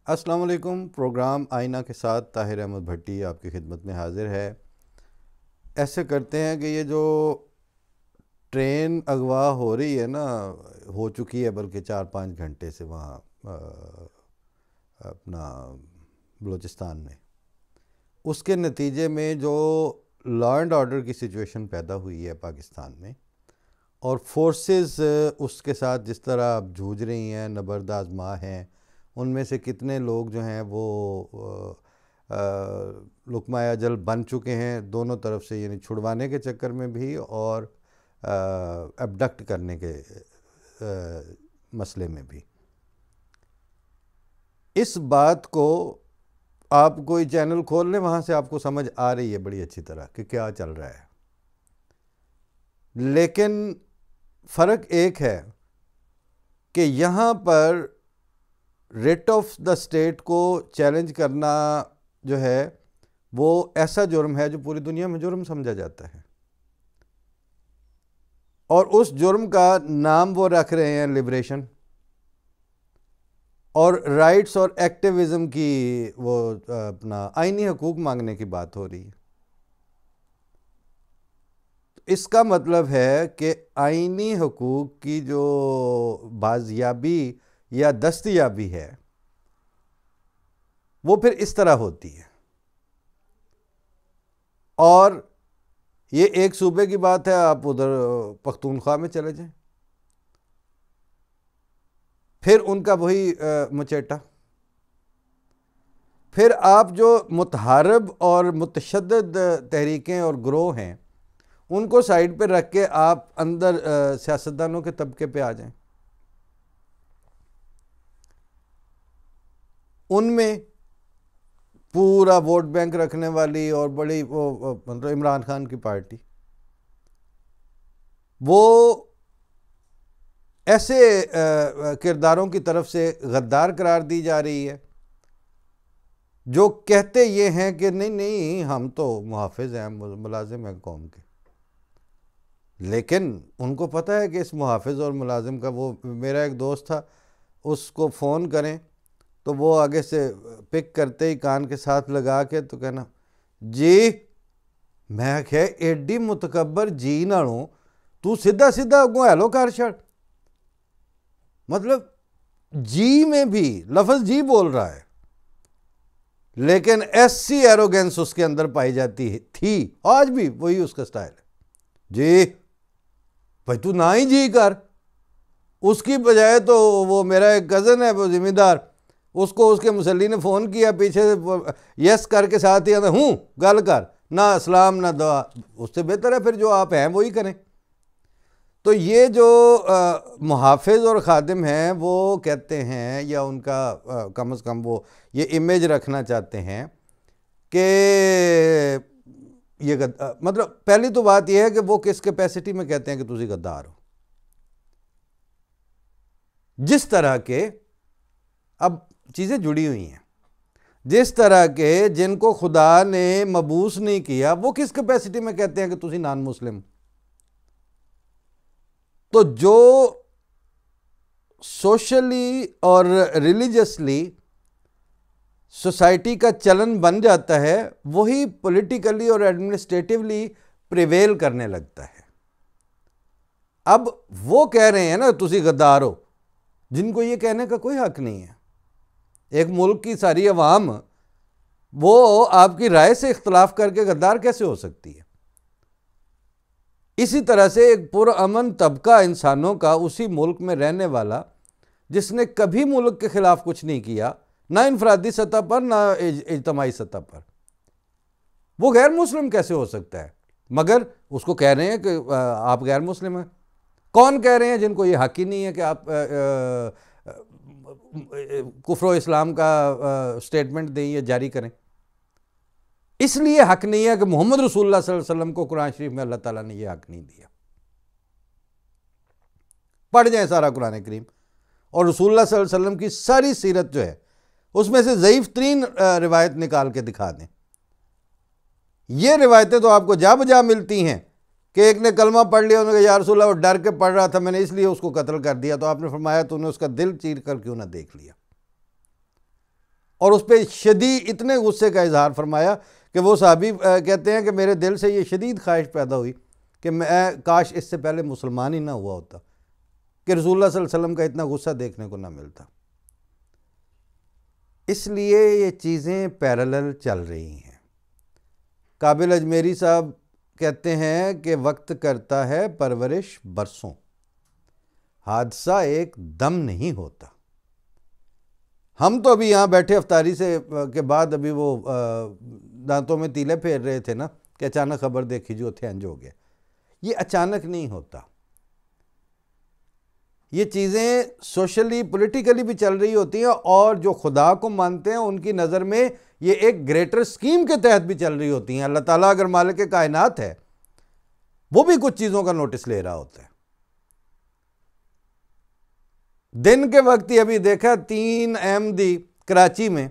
السلام علیکم۔ پروگرام آئینہ کے ساتھ طاہر احمد بھٹی آپ کی خدمت میں حاضر ہے۔ ایسے کرتے ہیں کہ یہ جو ٹرین اغوا ہو رہی ہے نا، ہو چکی ہے بلکہ 4-5 گھنٹے سے وہاں اپنا بلوچستان میں، اس کے نتیجے میں جو لا اینڈ آرڈر کی سچویشن پیدا ہوئی ہے پاکستان میں، اور فورسز اس کے ساتھ جس طرح اب جھوجھ رہی ہیں، نبرد آزما ہیں، ان میں سے کتنے لوگ جو ہیں وہ لقمہ اجل بن چکے ہیں دونوں طرف سے، یعنی چھڑوانے کے چکر میں بھی اور ابڈکٹ کرنے کے مسئلے میں بھی۔ اس بات کو آپ کوئی چینل کھول لیں، وہاں سے آپ کو سمجھ آ رہی ہے بڑی اچھی طرح کہ کیا چل رہا ہے۔ لیکن فرق ایک ہے کہ یہاں پر ریٹ آف دا اسٹیٹ کو چیلنج کرنا جو ہے وہ ایسا جرم ہے جو پوری دنیا میں جرم سمجھا جاتا ہے، اور اس جرم کا نام وہ رکھ رہے ہیں لبریشن، اور رائٹس اور ایکٹیویزم کی وہ اپنا آئینی حقوق مانگنے کی بات ہو رہی ہے۔ اس کا مطلب ہے کہ آئینی حقوق کی جو بازیابی یا دستیابی ہے وہ پھر اس طرح ہوتی ہے، اور یہ ایک صوبے کی بات ہے، آپ ادھر پختونخوا میں چلے جائیں، پھر ان کا وہی مچیٹا، پھر آپ جو متحارب اور متشدد تحریکیں اور گروہ ہیں ان کو سائیڈ پہ رکھ کے آپ اندر سیاستدانوں کے طبقے پہ آ جائیں، ان میں پورا ووٹ بینک رکھنے والی اور بڑی مطلب عمران خان کی پارٹی، وہ ایسے کرداروں کی طرف سے غدار قرار دی جا رہی ہے جو کہتے یہ ہیں کہ نہیں ہم تو محافظ ہیں، ملازم ہیں قوم کے، لیکن ان کو پتہ ہے کہ اس محافظ اور ملازم کا، وہ میرا ایک دوست تھا، اس کو فون کریں تو وہ آگے سے پک کرتے ہی کان کے ساتھ لگا کے تو کہنا جی، میں کہ ایڈی متکبر جی نالوں تو سیدھا اگوں ہیلو کر چھڑ، مطلب جی میں بھی لفظ جی بول رہا ہے لیکن ایسی ایروگنس اس کے اندر پائی جاتی تھی، آج بھی وہی اس کا سٹائل ہے، جی بھائی تو نہ ہی جی کر، اس کی بجائے تو وہ میرا ایک کزن ہے وہ ذمہ دار، اس کو اس کے مسلی نے فون کیا پیچھے سے یس کر کے ساتھ ہی آتا ہوں گل کر، نہ اسلام نہ دعا، اس سے بہتر ہے پھر جو آپ ہیں وہی کریں۔ تو یہ جو محافظ اور خادم ہیں وہ کہتے ہیں، یا ان کا کم از کم وہ یہ امیج رکھنا چاہتے ہیں کہ یہ مطلب پہلی تو بات یہ ہے کہ وہ کس کیپیسٹی میں کہتے ہیں کہ تسی غدار ہو، جس طرح کے اب چیزیں جڑی ہوئی ہیں، جس طرح کے جن کو خدا نے مبعوث نہیں کیا وہ کس کیپیسٹی میں کہتے ہیں کہ تسی نان مسلم۔ تو جو سوشلی اور ریلیجسلی سوسائٹی کا چلن بن جاتا ہے وہی پولیٹیکلی اور ایڈمنسٹریٹیولی پریویل کرنے لگتا ہے۔ اب وہ کہہ رہے ہیں نا تسی غدار ہو، جن کو یہ کہنے کا کوئی حق نہیں ہے۔ ایک ملک کی ساری عوام وہ آپ کی رائے سے اختلاف کر کے غدار کیسے ہو سکتی ہے؟ اسی طرح سے ایک پرامن طبقہ انسانوں کا اسی ملک میں رہنے والا جس نے کبھی ملک کے خلاف کچھ نہیں کیا، نہ انفرادی سطح پر نہ اجتماعی سطح پر، وہ غیر مسلم کیسے ہو سکتا ہے؟ مگر اس کو کہہ رہے ہیں کہ آپ غیر مسلم ہیں۔ کون کہہ رہے ہیں جن کو یہ حق ہی نہیں ہے کہ آپ کفر و اسلام کا سٹیٹمنٹ دیں یا جاری کریں؟ اس لیے حق نہیں ہے کہ محمد رسول اللہ صلی اللہ علیہ وسلم کو قرآن شریف میں اللہ تعالیٰ نے یہ حق نہیں دیا۔ پڑھ جائیں سارا قرآن کریم، اور رسول اللہ صلی اللہ علیہ وسلم کی ساری سیرت جو ہے اس میں سے ضعیف ترین روایت نکال کے دکھا دیں۔ یہ روایتیں تو آپ کو جا بجا ملتی ہیں کہ ایک نے کلمہ پڑھ لیا، انہوں نے کہا یا رسول اللہ وہ ڈر کے پڑھ رہا تھا، میں نے اس لیے اس کو قتل کر دیا، تو آپ نے فرمایا تو انہیں اس کا دل چیر کر کیوں نہ دیکھ لیا۔ اور اس پہ شدید اتنے غصے کا اظہار فرمایا کہ وہ صحابی کہتے ہیں کہ میرے دل سے یہ شدید خواہش پیدا ہوئی کہ میں کاش اس سے پہلے مسلمان ہی نہ ہوا ہوتا، کہ رسول اللہ صلی اللہ علیہ وسلم کا اتنا غصہ دیکھنے کو نہ ملتا۔ اس لیے یہ چیزیں پیرالل چل رہی ہیں۔ قابل اجمیری صاحب کہتے ہیں کہ وقت کرتا ہے پرورش برسوں، حادثہ ایک دم نہیں ہوتا۔ ہم تو ابھی یہاں بیٹھے افطاری سے کے بعد ابھی وہ دانتوں میں تیلے پھیر رہے تھے نا کہ اچانک خبر دیکھی جو تھے انج ہو گیا۔ یہ اچانک نہیں ہوتا، یہ چیزیں سوشلی پولیٹیکلی بھی چل رہی ہوتی ہیں، اور جو خدا کو مانتے ہیں ان کی نظر میں یہ ایک گریٹر سکیم کے تحت بھی چل رہی ہوتی ہیں۔ اللہ تعالیٰ اگر مالک کائنات ہے، وہ بھی کچھ چیزوں کا نوٹس لے رہا ہوتا ہے۔ دن کے وقت ہی ابھی دیکھا 3 احمدی کراچی میں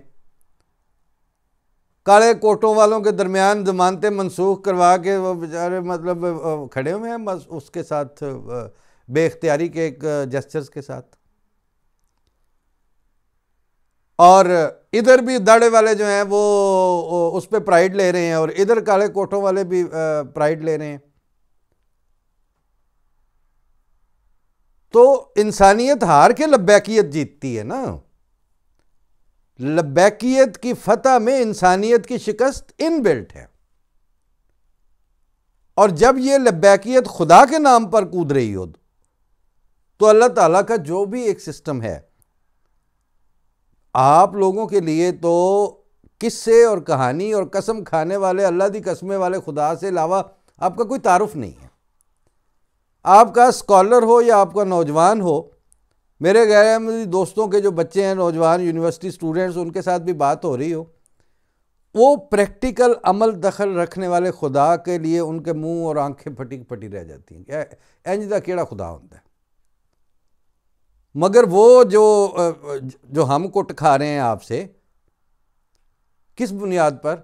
کالے کوٹوں والوں کے درمیان ضمانتیں منسوخ کروا کے وہ بیچارے مطلب کھڑے ہوئے ہیں بس اس کے ساتھ بے اختیاری کے ایک جسچرز کے ساتھ، اور ادھر بھی داڑے والے جو ہیں وہ اس پہ پرائیڈ لے رہے ہیں، اور ادھر کالے کوٹوں والے بھی پرائیڈ لے رہے ہیں۔ تو انسانیت ہار کے لبیکیت جیتتی ہے نا۔ لبیکیت کی فتح میں انسانیت کی شکست ان بلٹ ہے، اور جب یہ لبیکیت خدا کے نام پر کود رہی ہو تو اللہ تعالیٰ کا جو بھی ایک سسٹم ہے، آپ لوگوں کے لیے تو قصے اور کہانی اور قسم کھانے والے اللہ دی قسمیں والے خدا سے علاوہ آپ کا کوئی تعارف نہیں ہے۔ آپ کا اسکالر ہو یا آپ کا نوجوان ہو، میرے غیر احمدی دوستوں کے جو بچے ہیں نوجوان یونیورسٹی سٹوڈنٹس، ان کے ساتھ بھی بات ہو رہی ہو، وہ پریکٹیکل عمل دخل رکھنے والے خدا کے لیے ان کے منہ اور آنکھیں پھٹی پھٹی رہ جاتی ہیں کہ انج دا کیڑا خدا ہوتا ہے۔ مگر وہ جو ہم کٹ کھا رہے ہیں آپ سے، کس بنیاد پر؟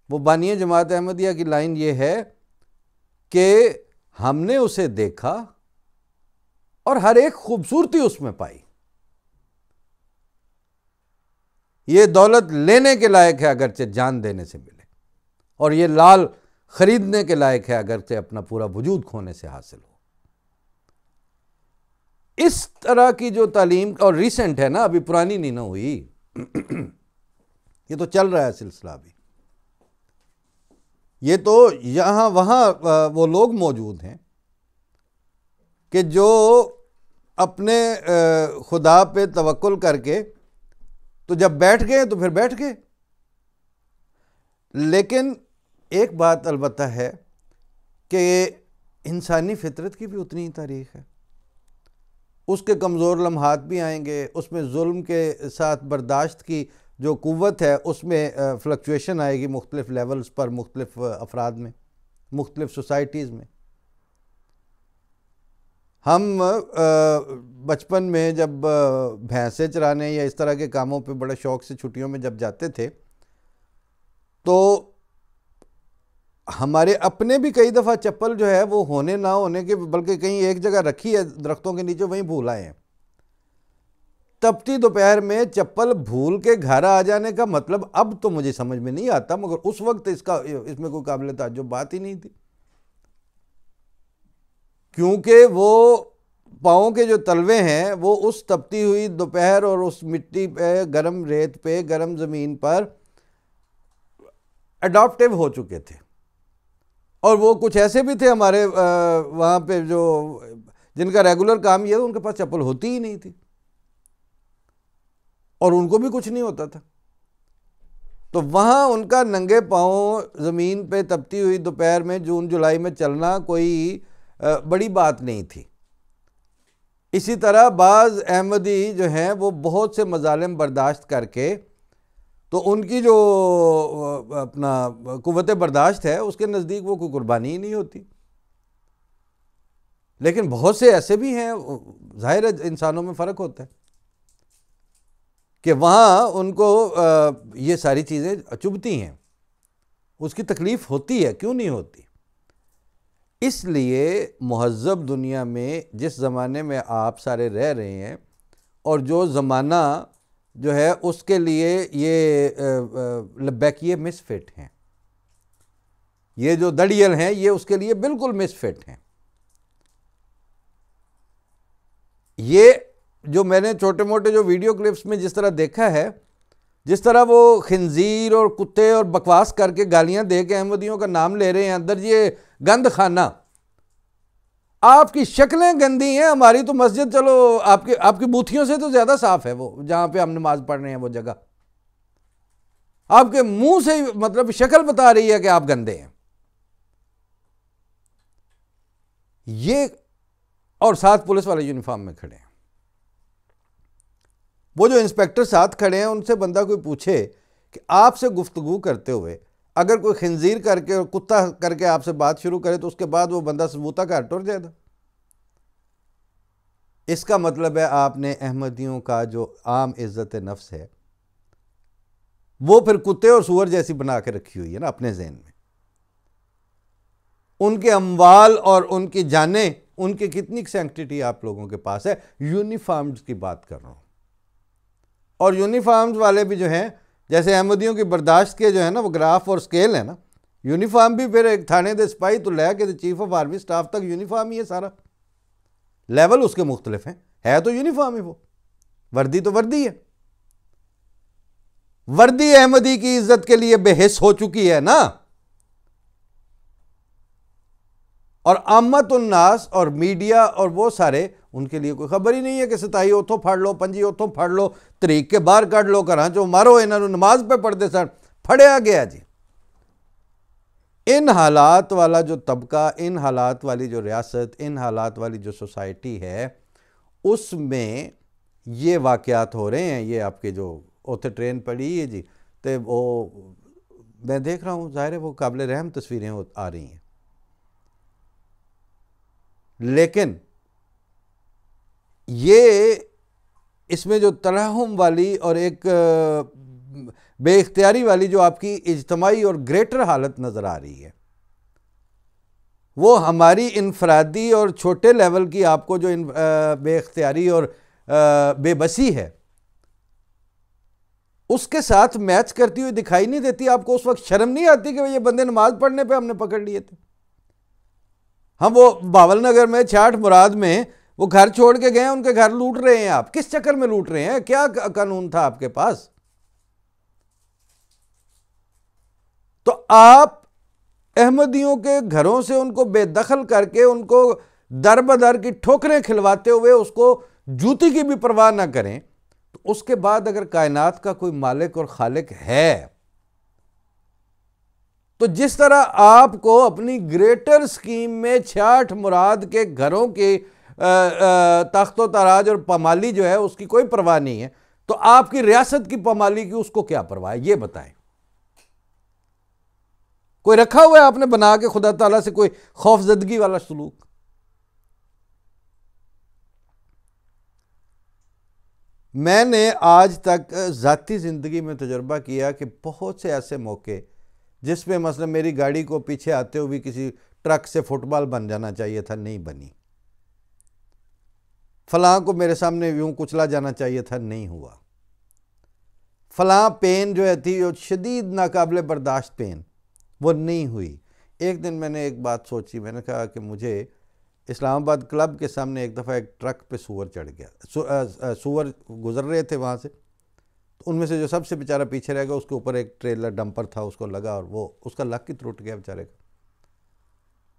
وہ بانی جماعت احمدیہ کی لائن یہ ہے کہ ہم نے اسے دیکھا اور ہر ایک خوبصورتی اس میں پائی، یہ دولت لینے کے لائق ہے اگرچہ جان دینے سے ملے، اور یہ لال خریدنے کے لائق ہے اگرچہ اپنا پورا وجود کھونے سے حاصل ہو۔ اس طرح کی جو تعلیم، اور ریسنٹ ہے نا، ابھی پرانی نہیں نہ ہوئی، یہ تو چل رہا ہے سلسلہ ابھی، یہ تو یہاں وہاں وہ لوگ موجود ہیں کہ جو اپنے خدا پہ توکل کر کے تو جب بیٹھ گئے تو پھر بیٹھ گئے۔ لیکن ایک بات البتہ ہے کہ انسانی فطرت کی بھی اتنی ہی تاریخ ہے، اس کے کمزور لمحات بھی آئیں گے، اس میں ظلم کے ساتھ برداشت کی جو قوت ہے اس میں فلکچویشن آئے گی مختلف لیولز پر، مختلف افراد میں، مختلف سوسائٹیز میں۔ ہم بچپن میں جب بھینسیں چرانے یا اس طرح کے کاموں پہ بڑے شوق سے چھٹیوں میں جب جاتے تھے تو ہمارے اپنے بھی کئی دفعہ چپل جو ہے وہ ہونے نہ ہونے کے بلکہ کہیں ایک جگہ رکھی ہے درختوں کے نیچے، وہیں بھول آئے ہیں۔ تپتی دوپہر میں چپل بھول کے گھر آ جانے کا مطلب اب تو مجھے سمجھ میں نہیں آتا، مگر اس وقت اس میں کوئی قابل تعجب بات ہی نہیں تھی، کیونکہ وہ پاؤں کے جو تلوے ہیں وہ اس تپتی ہوئی دوپہر اور اس مٹی پہ، گرم ریت پہ، گرم زمین پر اڈاپٹیو ہو چکے تھے، اور وہ کچھ ایسے بھی تھے ہمارے وہاں پہ جو جن کا ریگولر کام یہ تھا، ان کے پاس چپل ہوتی ہی نہیں تھی اور ان کو بھی کچھ نہیں ہوتا تھا، تو وہاں ان کا ننگے پاؤں زمین پہ تپتی ہوئی دوپہر میں جون جولائی میں چلنا کوئی بڑی بات نہیں تھی۔ اسی طرح بعض احمدی جو ہیں وہ بہت سے مظالم برداشت کر کے، تو ان کی جو اپنا قوت برداشت ہے اس کے نزدیک وہ کوئی قربانی ہی نہیں ہوتی۔ لیکن بہت سے ایسے بھی ہیں، ظاہر ہے انسانوں میں فرق ہوتا ہے، کہ وہاں ان کو یہ ساری چیزیں چبھتی ہیں، اس کی تکلیف ہوتی ہے، کیوں نہیں ہوتی؟ اس لیے مہذب دنیا میں جس زمانے میں آپ سارے رہ رہے ہیں، اور جو زمانہ جو ہے اس کے لیے یہ لبیک یہ مس فٹ ہیں، یہ جو دڑیل ہیں یہ اس کے لیے بالکل مس فٹ ہیں۔ یہ جو میں نے چھوٹے موٹے جو ویڈیو کلپس میں جس طرح دیکھا ہے، جس طرح وہ خنزیر اور کتے اور بکواس کر کے گالیاں دے کے احمدیوں کا نام لے رہے ہیں، اندر یہ گند خانہ، آپ کی شکلیں گندی ہیں، ہماری تو مسجد چلو آپ کی بوتھیوں سے تو زیادہ صاف ہے، وہ جہاں پہ ہم نماز پڑھ رہے ہیں وہ جگہ، آپ کے منہ سے مطلب شکل بتا رہی ہے کہ آپ گندے ہیں۔ یہ اور ساتھ پولیس والے یونیفارم میں کھڑے ہیں، وہ جو انسپیکٹر ساتھ کھڑے ہیں ان سے بندہ کوئی پوچھے کہ آپ سے گفتگو کرتے ہوئے اگر کوئی خنزیر کر کے اور کتا کر کے آپ سے بات شروع کرے تو اس کے بعد وہ بندہ ثبوتہ کا ٹر جائے گا۔ اس کا مطلب ہے آپ نے احمدیوں کا جو عام عزت نفس ہے وہ پھر کتے اور سور جیسی بنا کے رکھی ہوئی ہے نا اپنے ذہن میں۔ ان کے اموال اور ان کی جانیں، ان کی کتنی سینکٹیٹی آپ لوگوں کے پاس ہے۔ یونیفارمز کی بات کر رہا ہوں، اور یونیفارمز والے بھی جو ہیں جیسے احمدیوں کی برداشت کے جو ہے نا وہ گراف اور سکیل ہے نا، یونیفارم بھی پھر ایک تھانے دے سپاہی تو لے کے چیف آف آرمی سٹاف تک یونیفارم ہی ہے، سارا لیول اس کے مختلف ہیں، ہے تو یونیفارم ہی، وہ وردی تو وردی ہے۔ وردی احمدی کی عزت کے لیے بے حس ہو چکی ہے نا، اور عامت الناس اور میڈیا اور وہ سارے ان کے لیے کوئی خبر ہی نہیں ہے کہ ستائی اتھوں پھڑ لو، پنجی اتھوں پھڑ لو، طریق کے باہر کٹ لو، کراں چو مارو، انہوں نے نماز پہ پڑھتے سن پھڑیا گیا جی۔ ان حالات والا جو طبقہ، ان حالات والی جو ریاست، ان حالات والی جو سوسائٹی ہے، اس میں یہ واقعات ہو رہے ہیں۔ یہ آپ کے جو اوتھے ٹرین پڑی ہے جی، تو وہ میں دیکھ رہا ہوں، ظاہر ہے وہ قابل رحم تصویریں آ رہی ہیں، لیکن یہ اس میں جو ترحم والی اور ایک بے اختیاری والی جو آپ کی اجتماعی اور گریٹر حالت نظر آ رہی ہے، وہ ہماری انفرادی اور چھوٹے لیول کی آپ کو جو بے اختیاری اور بے بسی ہے اس کے ساتھ میچ کرتی ہوئی دکھائی نہیں دیتی۔ آپ کو اس وقت شرم نہیں آتی کہ یہ بندے نماز پڑھنے پہ ہم نے پکڑ لیے تھے؟ ہم وہ باول نگر میں 66 مراد میں وہ گھر چھوڑ کے گئے، ان کے گھر لوٹ رہے ہیں، آپ کس چکر میں لوٹ رہے ہیں؟ کیا قانون تھا آپ کے پاس؟ تو آپ احمدیوں کے گھروں سے ان کو بے دخل کر کے ان کو در بدر کی ٹھوکریں کھلواتے ہوئے اس کو جوتی کی بھی پرواہ نہ کریں، تو اس کے بعد اگر کائنات کا کوئی مالک اور خالق ہے تو جس طرح آپ کو اپنی گریٹر سکیم میں 66 مراد کے گھروں کے تخت و تاراج اور پامالی جو ہے اس کی کوئی پرواہ نہیں ہے، تو آپ کی ریاست کی پامالی کی اس کو کیا پرواہ ہے؟ یہ بتائیں۔ کوئی رکھا ہوا ہے آپ نے بنا کے خدا تعالیٰ سے کوئی خوف زدگی والا سلوک؟ میں نے آج تک ذاتی زندگی میں تجربہ کیا کہ بہت سے ایسے موقع جس میں مثلا میری گاڑی کو پیچھے آتے ہوئے کسی ٹرک سے فٹ بال بن جانا چاہیے تھا، نہیں بنی، فلاں کو میرے سامنے یوں کچلا جانا چاہیے تھا، نہیں ہوا، فلاں پین جو ہے تھی شدید ناقابل برداشت پین، وہ نہیں ہوئی۔ ایک دن میں نے ایک بات سوچی، میں نے کہا کہ مجھے اسلام آباد کلب کے سامنے ایک دفعہ ایک ٹرک پہ سور چڑھ گیا، سور گزر رہے تھے وہاں سے، ان میں سے جو سب سے بیچارہ پیچھے رہ گیا اس کے اوپر ایک ٹریلر ڈمپر تھا، اس کو لگا اور وہ اس کا لک ہی ٹوٹ گیا بیچارے کا۔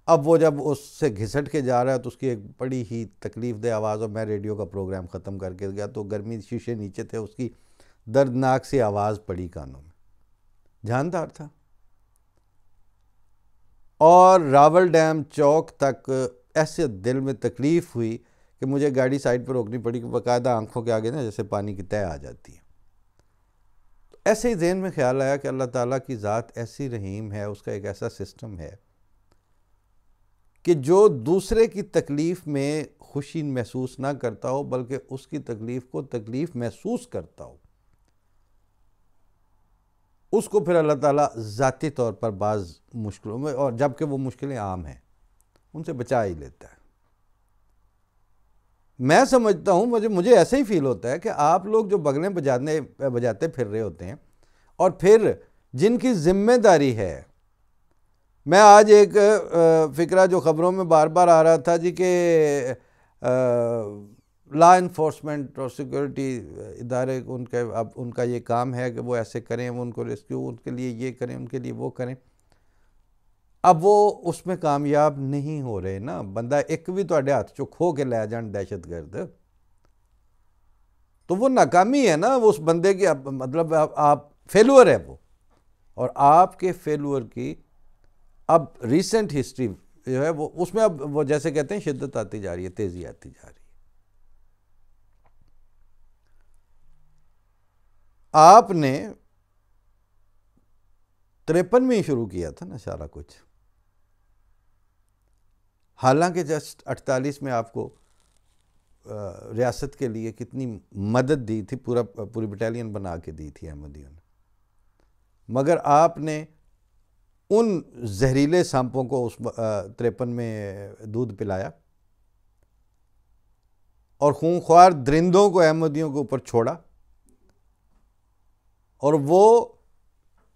اب وہ جب اس سے گھسٹ کے جا رہا ہے تو اس کی ایک بڑی ہی تکلیف دہ آواز، اور میں ریڈیو کا پروگرام ختم کر کے گیا تو گرمی شیشے نیچے تھے، اس کی دردناک سی آواز پڑی کانوں میں، جاندار تھا۔ اور راول ڈیم چوک تک ایسے دل میں تکلیف ہوئی کہ مجھے گاڑی سائڈ پر روکنی پڑی کہ باقاعدہ آنکھوں کے آگے نا جیسے پانی کی تہہ آ جاتی ہے۔ ایسے ہی ذہن میں خیال آیا کہ اللہ تعالیٰ کی ذات ایسی رحیم ہے، اس کا ایک ایسا سسٹم ہے کہ جو دوسرے کی تکلیف میں خوشی محسوس نہ کرتا ہو بلکہ اس کی تکلیف کو تکلیف محسوس کرتا ہو، اس کو پھر اللہ تعالیٰ ذاتی طور پر بعض مشکلوں میں، اور جبکہ وہ مشکلیں عام ہیں، ان سے بچا ہی لیتا ہے۔ میں سمجھتا ہوں، مجھے ایسا ہی فیل ہوتا ہے کہ آپ لوگ جو بغلیں بجاتے پھر رہے ہوتے ہیں اور پھر جن کی ذمہ داری ہے، میں آج ایک فکرہ جو خبروں میں بار بار آ رہا تھا جی کہ لا انفورسمنٹ اور سیکورٹی ادارے اب ان کا یہ کام ہے کہ وہ ایسے کریں، وہ ان کو ریسکیو، ان کے لیے یہ کریں، ان کے لیے وہ کریں، اب وہ اس میں کامیاب نہیں ہو رہے نا. بندہ ایک بھی تو ہاتھ چو کھو کے لے جان دہشت گرد، تو وہ ناکامی ہے نا، وہ اس بندے کی مطلب آپ فیلور ہے وہ. اور آپ کے فیلور کی اب ریسنٹ ہسٹری جو ہے وہ اس میں اب وہ جیسے کہتے ہیں شدت آتی جا رہی ہے، تیزی آتی جا رہی ہے. آپ نے 53 میں ہی شروع کیا تھا نا سارا کچھ، حالانکہ جسٹ 48 میں آپ کو ریاست کے لیے کتنی مدد دی تھی، پوری بٹالین بنا کے دی تھی احمدیوں نے، مگر آپ نے ان زہریلے سانپوں کو اس 53 میں دودھ پلایا اور خونخوار درندوں کو احمدیوں کے اوپر چھوڑا، اور وہ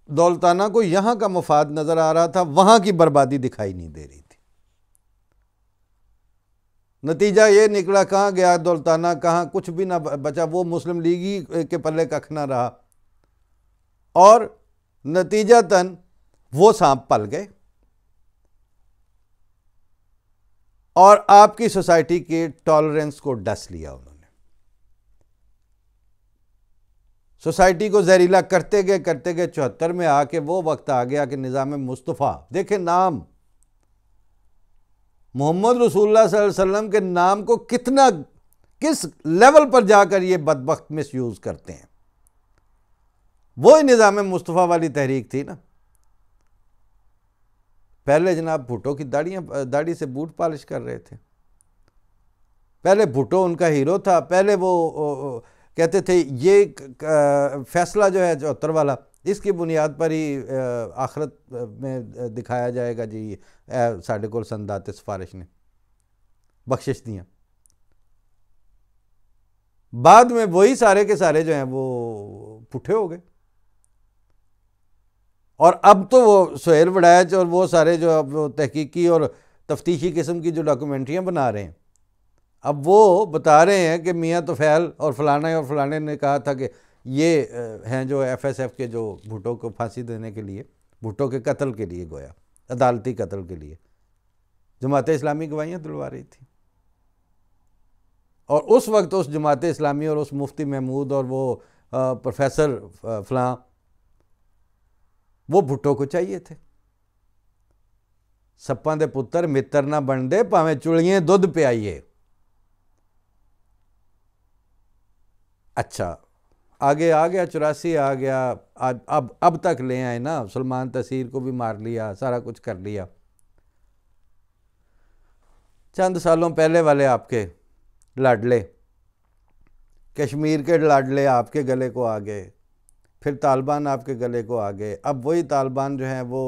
دولتانہ کو یہاں کا مفاد نظر آ رہا تھا، وہاں کی بربادی دکھائی نہیں دے رہی تھی. نتیجہ یہ نکلا، کہاں گیا دولتانہ، کہاں کچھ بھی نہ بچا، وہ مسلم لیگی کے پلے ککھ نہ رہا، اور نتیجتاً وہ سانپ پل گئے اور آپ کی سوسائٹی کے ٹالرنس کو ڈس لیا انہوں نے. سوسائٹی کو زہریلا کرتے گئے 74 میں آ کے وہ وقت آ گیا کہ نظام مصطفیٰ، دیکھیں نام محمد رسول اللہ صلی اللہ علیہ وسلم کے نام کو کس لیول پر جا کر یہ بدبخت مس یوز کرتے ہیں. وہی نظام مصطفیٰ والی تحریک تھی نا. پہلے جناب بھٹو کی داڑھی سے بوٹ پالش کر رہے تھے، پہلے بھٹو ان کا ہیرو تھا، پہلے وہ کہتے تھے یہ فیصلہ جو ہے 74 والا، اس کی بنیاد پر ہی آخرت میں دکھایا جائے گا جی ساڑھے کول سندات سفارش نے بخشش دیاں. بعد میں وہی سارے کے سارے جو ہیں وہ پٹھے ہو گئے، اور اب تو وہ سہیل وڑائچ اور وہ سارے جو اب تحقیقی اور تفتیشی قسم کی جو ڈاکومنٹریاں بنا رہے ہیں، اب وہ بتا رہے ہیں کہ میاں طفیل اور فلانے نے کہا تھا کہ یہ ہیں جو ایف ایس ایف کے جو بھٹو کو پھانسی دینے کے لیے، بھٹو کے قتل کے لیے گویا عدالتی قتل کے لیے جماعت اسلامی گواہیاں دلوا رہی تھی. اور اس وقت اس جماعت اسلامی اور اس مفتی محمود اور وہ پروفیسر فلاں، وہ بھٹو کو چاہیے تھے. سپاں دے پتر متر نہ بن دے، پاویں چڑیے دودھ پیائیے. اچھا آگے آ گیا، 84 آ گیا، اب تک لے آئے نا، سلمان تحصیر کو بھی مار لیا، سارا کچھ کر لیا. چند سالوں پہلے والے آپ کے لاڈلے، کشمیر کے لاڈلے آپ کے گلے کو آ گئے، پھر طالبان آپ کے گلے کو آ گئے. اب وہی طالبان جو ہیں وہ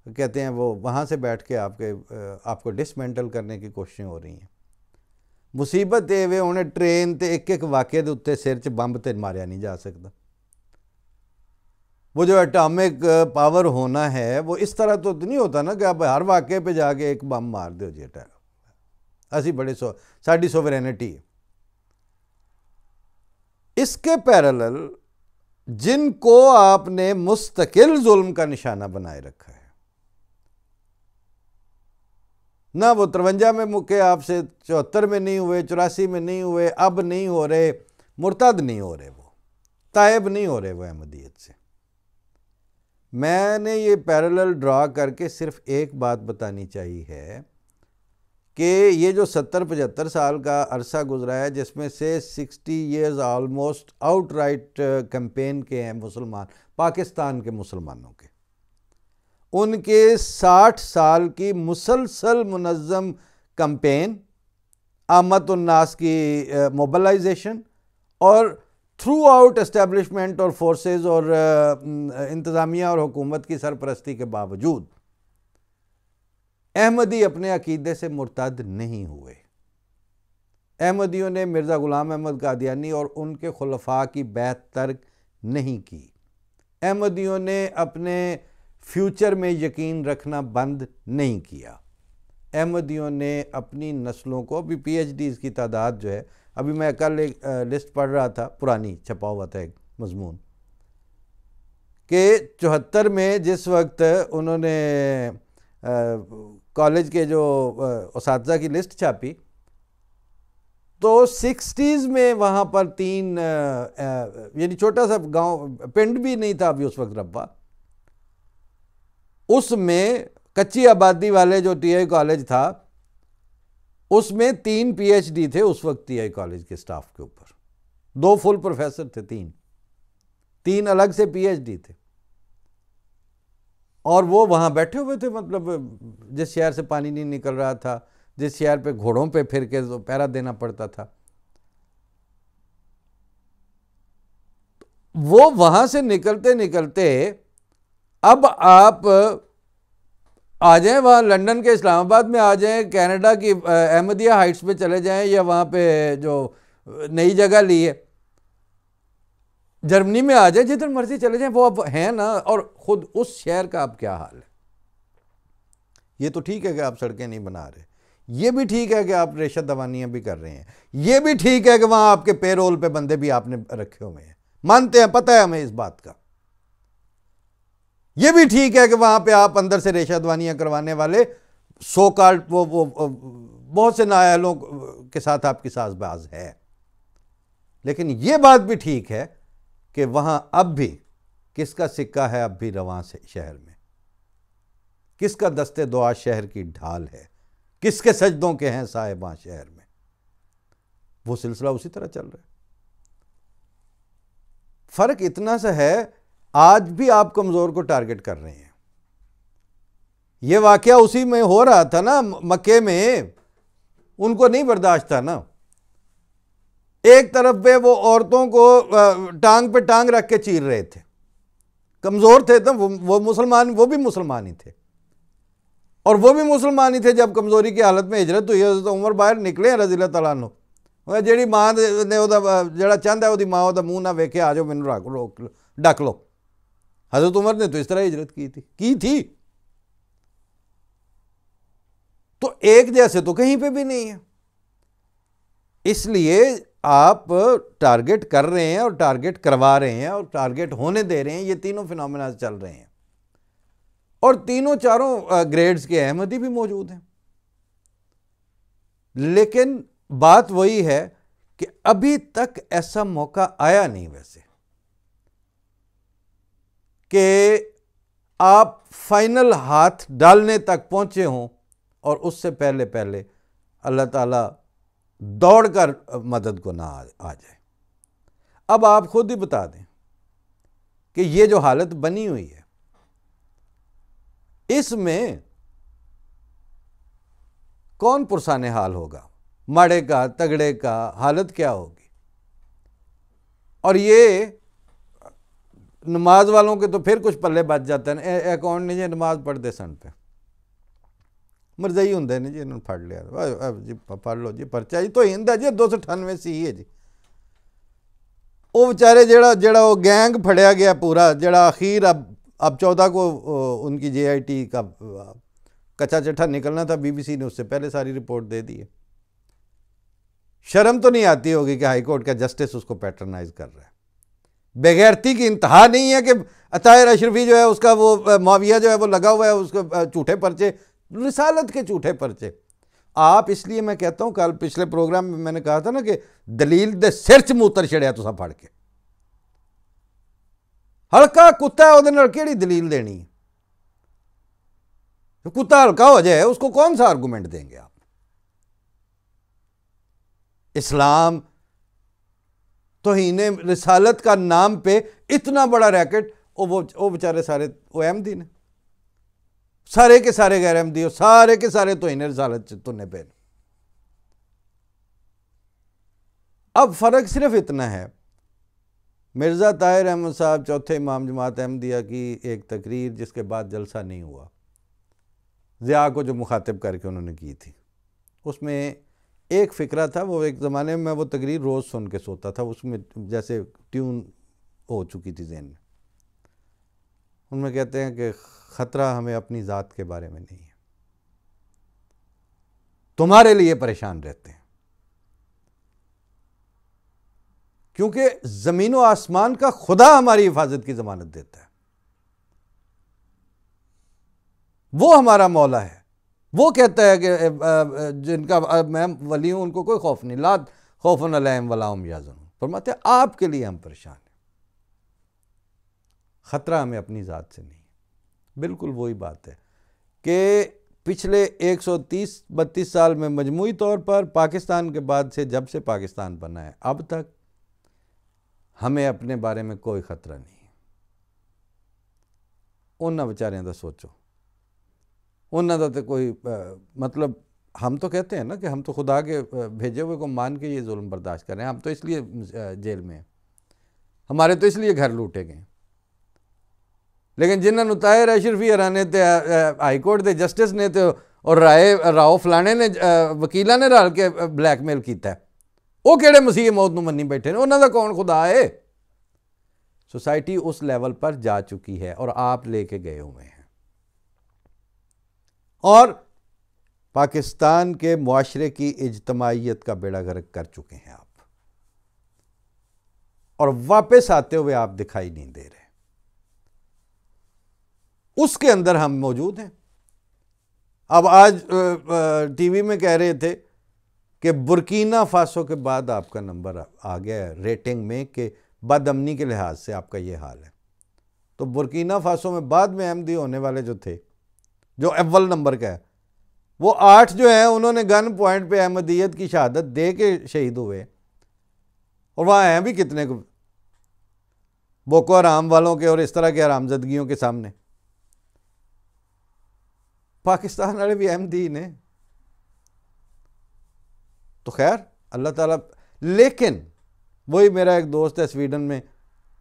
کہتے ہیں وہ وہاں سے بیٹھ کے آپ کو ڈسمینٹل کرنے کی کوششیں ہو رہی ہیں. مصیبت یہ وے انہیں ٹرین تے ایک واقعے دے اتنے سر چ بمب تے ماریا نہیں جا سکتا. وہ جو اٹامک پاور ہونا ہے وہ اس طرح تو نہیں ہوتا نا کہ آپ ہر واقعے پہ جا کے ایک بم مار دو جی. اسی بڑے ساڑی سوورینٹی ہے. اس کے پیرالل جن کو آپ نے مستقل ظلم کا نشانہ بنائے رکھا ہے، نہ وہ 53 میں مکے آپ سے، 74 میں نہیں ہوئے، 84 میں نہیں ہوئے، اب نہیں ہو رہے، مرتد نہیں ہو رہے، وہ تائب نہیں ہو رہے وہ احمدیت سے. میں نے یہ پیرالل ڈرا کر کے صرف ایک بات بتانی چاہیے ہے کہ یہ جو 70-75 سال کا عرصہ گزرا ہے، جس میں سے 60 years almost out right campaign کے ہیں مسلمان، پاکستان کے مسلمانوں کے، ان کے 60 سال کی مسلسل منظم کیمپین، عامت الناس کی موبلائزیشن، اور تھرو آؤٹ اسٹیبلشمنٹ اور فورسز اور انتظامیہ اور حکومت کی سرپرستی کے باوجود احمدی اپنے عقیدے سے مرتد نہیں ہوئے. احمدیوں نے مرزا غلام احمد قادیانی اور ان کے خلفاء کی بیعت ترک نہیں کی. احمدیوں نے اپنے فیوچر میں یقین رکھنا بند نہیں کیا. احمدیوں نے اپنی نسلوں کو، ابھی پی ایچ ڈیز کی تعداد جو ہے، ابھی میں کل ایک لسٹ پڑھ رہا تھا، پرانی چھپا ہوا تھا ایک مضمون، کہ 74 میں جس وقت انہوں نے کالج کے جو اساتذہ کی لسٹ چھاپی تو 60s میں وہاں پر 3 یعنی چھوٹا سا گاؤں، پنڈ بھی نہیں تھا ابھی اس وقت ربا، اس میں کچی آبادی والے جو ٹی آئی کالج تھا اس میں 3 پی ایچ ڈی تھے اس وقت ٹی آئی کالج کے سٹاف کے اوپر، 2 فل پروفیسر تھے، 3 الگ سے پی ایچ ڈی تھے، اور وہ وہاں بیٹھے ہوئے تھے. مطلب جس شہر سے پانی نہیں نکل رہا تھا، جس شہر پہ گھوڑوں پہ پھر کے پہرا دینا پڑتا تھا، وہ وہاں سے نکلتے نکلتے اب آپ آ جائیں وہاں لنڈن کے اسلام آباد میں آ جائیں، کینیڈا کی احمدیہ ہائٹس پہ چلے جائیں، یا وہاں پہ جو نئی جگہ لی ہے جرمنی میں آ جائیں، جدھر مرضی چلے جائیں، وہ اب ہیں نا. اور خود اس شہر کا اب کیا حال ہے؟ یہ تو ٹھیک ہے کہ آپ سڑکیں نہیں بنا رہے، یہ بھی ٹھیک ہے کہ آپ ریشہ دوانیاں بھی کر رہے ہیں، یہ بھی ٹھیک ہے کہ وہاں آپ کے پے رول پہ بندے بھی آپ نے رکھے ہوئے ہیں، مانتے ہیں، پتہ ہے ہمیں اس بات کا. یہ بھی ٹھیک ہے کہ وہاں پہ آپ اندر سے ریشہ دوانیاں کروانے والے سو کالڈ وہ بہت سے نااہلوں کے ساتھ آپ کی ساز باز ہے. لیکن یہ بات بھی ٹھیک ہے کہ وہاں اب بھی کس کا سکہ ہے، اب بھی رواں سے شہر میں کس کا دستے دعا شہر کی ڈھال ہے، کس کے سجدوں کے ہیں صاحباں شہر میں. وہ سلسلہ اسی طرح چل رہا ہے. فرق اتنا سا ہے، آج بھی آپ کمزور کو ٹارگٹ کر رہے ہیں. یہ واقعہ اسی میں ہو رہا تھا نا، مکے میں ان کو نہیں برداشت تھا نا. ایک طرف پہ وہ عورتوں کو ٹانگ پہ ٹانگ رکھ کے چیر رہے تھے، کمزور تھے تو وہ مسلمان، وہ بھی مسلمان ہی تھے، اور وہ بھی مسلمان ہی تھے. جب کمزوری کی حالت میں ہجرت ہوئی، حضرت عمر باہر نکلے ہیں رضی اللہ تعالیٰ عنہ، جیڑی ماں نے جڑا چاند ہے وہ ماں دا منہ نہ ویکھے، آ جاؤ مینوں ڈک لو. حضرت عمر نے تو اس طرح ہجرت کی تھی. تو ایک جیسے تو کہیں پہ بھی نہیں ہے. اس لیے آپ ٹارگٹ کر رہے ہیں اور ٹارگٹ کروا رہے ہیں اور ٹارگٹ ہونے دے رہے ہیں. یہ تینوں فینومینا چل رہے ہیں، اور تینوں چاروں گریڈز کے احمدی بھی موجود ہیں. لیکن بات وہی ہے کہ ابھی تک ایسا موقع آیا نہیں ویسے کہ آپ فائنل ہاتھ ڈالنے تک پہنچے ہوں اور اس سے پہلے اللہ تعالیٰ دوڑ کر مدد کو نہ آ جائے. اب آپ خود ہی بتا دیں کہ یہ جو حالت بنی ہوئی ہے، اس میں کون پرسان حال ہوگا؟ ماڑے کا، تگڑے کا حالت کیا ہوگی؟ اور یہ نماز والوں کے تو پھر کچھ پلے بچ جاتے ہیں. اے کون نہیں جی نماز پڑھتے سن پہ مرزائی ہوں نے جی، انہوں نے پڑھ لیا جی، پڑھ لو جی پرچہ جی، تو ہند ہے جی 298 سی ہے جی. وہ بیچارے جڑا وہ گینگ پھڑیا گیا پورا، جڑا اخیر اب 14 کو ان کی جے آئی ٹی کا کچا چٹھا نکلنا تھا، بی بی سی نے اس سے پہلے ساری رپورٹ دے دی ہے. شرم تو نہیں آتی ہوگی کہ ہائی کورٹ کا جسٹس اس کو پیٹرنائز کر رہا ہے. بےغیرتی کی انتہا نہیں ہے کہ عطاہر اشرفی جو ہے اس کا وہ معاویہ جو ہے وہ لگا ہوا ہے اس کو جھوٹے پرچے، رسالت کے جھوٹے پرچے. آپ اس لیے میں کہتا ہوں، کل پچھلے پروگرام میں نے کہا تھا نا کہ دلیل دے سر چ موتر چھڑیا تو پھڑ کے، ہلکا کتا ہے وہ کیڑی دلیل دینی ہے؟ کتا ہلکا ہو جائے اس کو کون سا آرگومنٹ دیں گے آپ؟ اسلام توہین رسالت کا نام پہ اتنا بڑا ریکٹ، وہ بیچارے سارے وہ احمدی نے، سارے کے سارے غیر احمدی ہو، سارے کے سارے توہین رسالت تننے پہ. اب فرق صرف اتنا ہے، مرزا طاہر احمد صاحب چوتھے امام جماعت احمدیہ کی ایک تقریر جس کے بعد جلسہ نہیں ہوا، ضیاء کو جو مخاطب کر کے انہوں نے کی تھی، اس میں ایک فکرہ تھا، وہ ایک زمانے میں وہ تقریر روز سن کے سوتا تھا، اس میں جیسے ٹیون ہو چکی تھی ذہن میں. ان میں کہتے ہیں کہ خطرہ ہمیں اپنی ذات کے بارے میں نہیں ہے، تمہارے لیے پریشان رہتے ہیں، کیونکہ زمین و آسمان کا خدا ہماری حفاظت کی ضمانت دیتا ہے. وہ ہمارا مولا ہے، وہ کہتا ہے کہ جن کا میں ولی ہوں ان کو کوئی خوف نہیں، لا خوف علیہم ولا ہم یحزنون. فرماتے ہیں آپ کے لیے ہم پریشان ہیں، خطرہ ہمیں اپنی ذات سے نہیں. بالکل وہی بات ہے کہ پچھلے 130-32 سال میں مجموعی طور پر پاکستان کے بعد سے، جب سے پاکستان بنا ہے اب تک، ہمیں اپنے بارے میں کوئی خطرہ نہیں ہے. انہاں بیچاریاں دا سوچو، انہاں دا تو کوئی مطلب، ہم تو کہتے ہیں نا کہ ہم تو خدا کے بھیجے ہوئے کو مان کے یہ ظلم برداشت کر رہے ہیں، ہم تو اس لیے جیل میں ہیں، ہمارے تو اس لیے گھر لوٹے گئے. لیکن جنہوں طاہر اشرفی ہرانے تے ہائی کورٹ دے جسٹس نے تے اور راؤ فلانے نے وکیلاں نے رل کے بلیک میل کیتا ہے، وہ کیڑے مسیح موت نو منی بیٹھے نے؟ انہاں دا کون خدا ہے؟ سوسائٹی اس لیول پر جا چکی ہے اور آپ لے کے گئے ہوئے ہیں، اور پاکستان کے معاشرے کی اجتماعیت کا بیڑا غرق کر چکے ہیں آپ، اور واپس آتے ہوئے آپ دکھائی نہیں دے رہے. اس کے اندر ہم موجود ہیں. اب آج ٹی وی میں کہہ رہے تھے کہ برکینا فاسو کے بعد آپ کا نمبر آ گیا ہے ریٹنگ میں کہ بد امنی کے لحاظ سے آپ کا یہ حال ہے. تو برکینا فاسو میں بعد میں احمدی ہونے والے جو تھے، جو اول نمبر کا ہے، وہ 8 جو ہیں انہوں نے گن پوائنٹ پہ احمدیت کی شہادت دے کے شہید ہوئے، اور وہاں ہیں بھی کتنے کو بوکو حرام والوں کے اور اس طرح کے حرامزدگیوں کے سامنے. پاکستان والے بھی احمدی نے. تو خیر اللہ تعالیٰ. لیکن وہی میرا ایک دوست ہے سویڈن میں،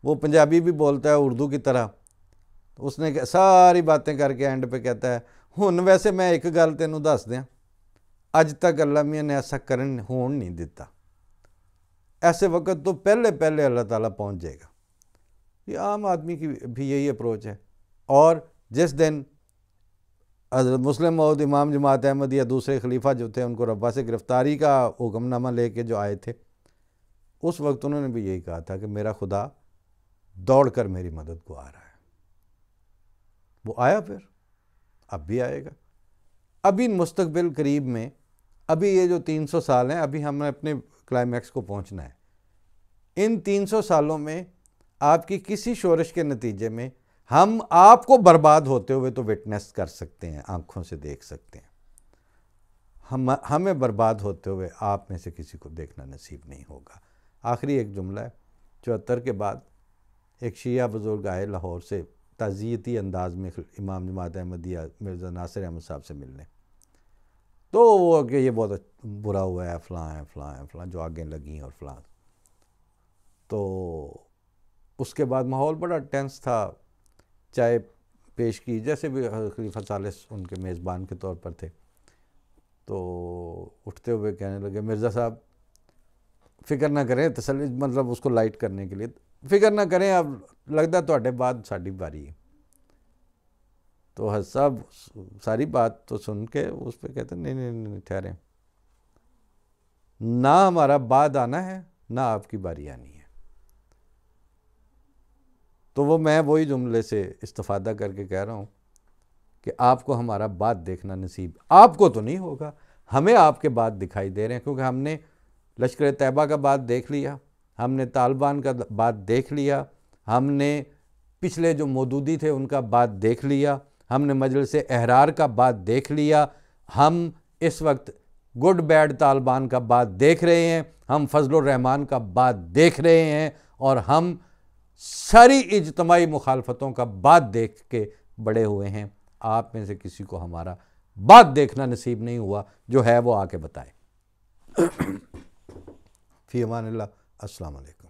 وہ پنجابی بھی بولتا ہے اردو کی طرح، اس نے ساری باتیں کر کے اینڈ پہ کہتا ہے ہن ویسے میں ایک گل تینوں دس دیاں، اج تک اللہ میاں نے ایسا کرن ہون نہیں دیتا. ایسے وقت تو پہلے اللہ تعالیٰ پہنچ جائے گا. یہ عام آدمی کی بھی یہی اپروچ ہے. اور جس دن حضرت مسلم موعود امام جماعت احمدیہ دوسرے خلیفہ جو تھے، ان کو ربا سے گرفتاری کا حکم نامہ لے کے جو آئے تھے، اس وقت انہوں نے بھی یہی کہا تھا کہ میرا خدا دوڑ کر میری مدد کو آ رہا ہے. وہ آیا، پھر اب بھی آئے گا. ابھی مستقبل قریب میں، ابھی یہ جو 300 سال ہیں، ابھی ہم نے اپنے کلائمیکس کو پہنچنا ہے. ان 300 سالوں میں آپ کی کسی شورش کے نتیجے میں ہم آپ کو برباد ہوتے ہوئے تو وٹنس کر سکتے ہیں، آنکھوں سے دیکھ سکتے ہیں. ہمیں برباد ہوتے ہوئے آپ میں سے کسی کو دیکھنا نصیب نہیں ہوگا. آخری ایک جملہ ہے. 74 کے بعد ایک شیعہ بزرگ آئے لاہور سے تعزیتی انداز میں امام جماعت احمدیہ مرزا ناصر احمد صاحب سے ملنے. تو وہ کہ یہ بہت برا ہوا ہے، فلاں ہے فلاں ہے فلاں، جو آگیں لگیں اور فلاں. تو اس کے بعد ماحول بڑا ٹینس تھا. چائے پیش کی، جیسے بھی خلیفہ ثالث ان کے میزبان کے طور پر تھے. تو اٹھتے ہوئے کہنے لگے مرزا صاحب فکر نہ کریں، تسلی مطلب اس کو لائٹ کرنے کے لیے، فکر نہ کریں، اب لگتا تواڈے بعد ساڈی باری ہے. تو حضرت صاحب ساری بات تو سن کے اس پہ کہتے نہیں ٹھہریں، نہ ہمارا بعد آنا ہے نہ آپ کی باری آنی ہے. تو وہ میں وہی جملے سے استفادہ کر کے کہہ رہا ہوں کہ آپ کو ہمارا بعد دیکھنا نصیب، آپ کو تو نہیں ہوگا، ہمیں آپ کے بعد دکھائی دے رہے ہیں، کیونکہ ہم نے لشکر طیبہ کا بعد دیکھ لیا، ہم نے طالبان کا بعد دیکھ لیا، ہم نے پچھلے جو مودودی تھے ان کا بعد دیکھ لیا، ہم نے مجلس احرار کا بعد دیکھ لیا، ہم اس وقت گڈ بیڈ طالبان کا بعد دیکھ رہے ہیں، ہم فضل الرحمان کا بعد دیکھ رہے ہیں، اور ہم ساری اجتماعی مخالفتوں کا بعد دیکھ کے بڑے ہوئے ہیں. آپ میں سے کسی کو ہمارا بعد دیکھنا نصیب نہیں ہوا، جو ہے وہ آ کے بتائے. فی امان اللہ. السلام علیکم.